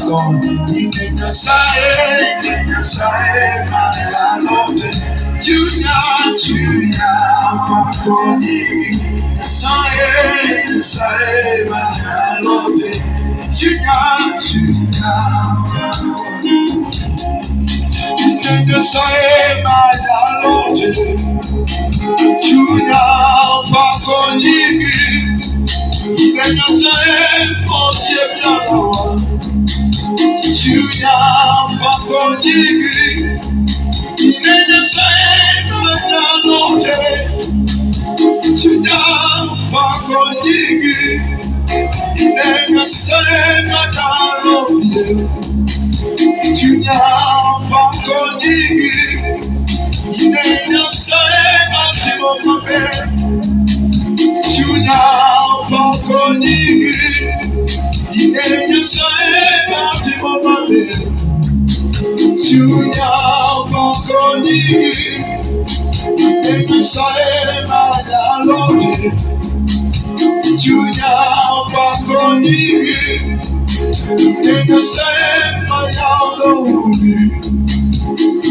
con Inena sae Mayalote Junya Pakoni Sae Mayalote Junya Inena sae Mayalote Junya Pakoni Inena sae Osieblawa Junya Pakoni Inena sae Mayalote Junya Pakoni Inena sae Mayalote Junya Pakoni Inena sae Mayalote Junya Pakoni Inena sae Mayalote Junya Pakoni Inena sae Mayalote Junya Pakoni Inena sae Mayalote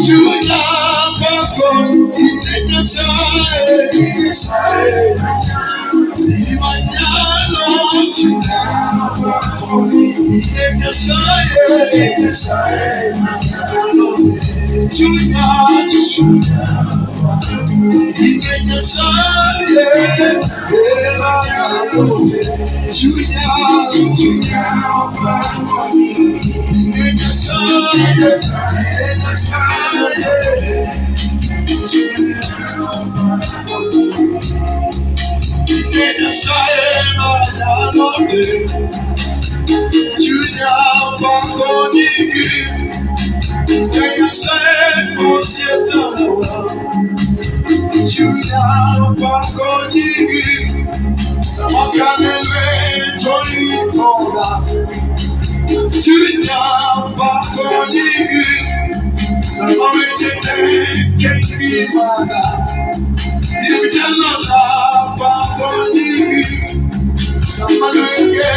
Junya Pakoni Inena sae Imanyalo Junya Pakoni Inena sae Mayalote Junya Inena sae Mayalote Junya Pakoni Inena sae Inena sae Mayalote Junya Pakoni Inena sae Osieblawa Junya Pakoni Samakanele Toyitola Junya Pakoni Samawechete Kekimana Ibidalala Pakoni Samalenge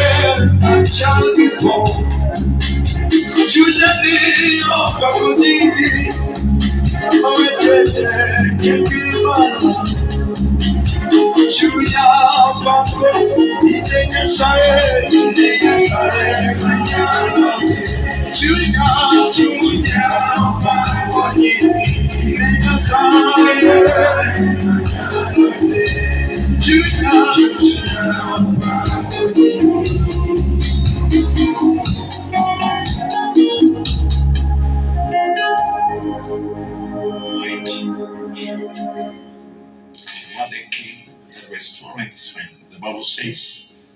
Achalipo Junya Pakoni Samawechete Kekimana Junya Pakoni Inena sae Mayalote Junya Pakoni Inena sae Mayalote Junya Pakoni. What the king restoring strength. The Bible says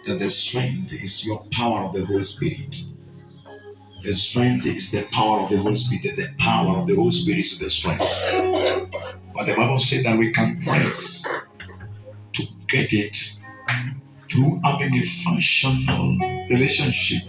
that the strength is your power of the Holy Spirit. The strength is the power of the Holy Spirit. The power of the Holy Spirit is the strength. But the Bible says that we can press to get it through having a functional relationship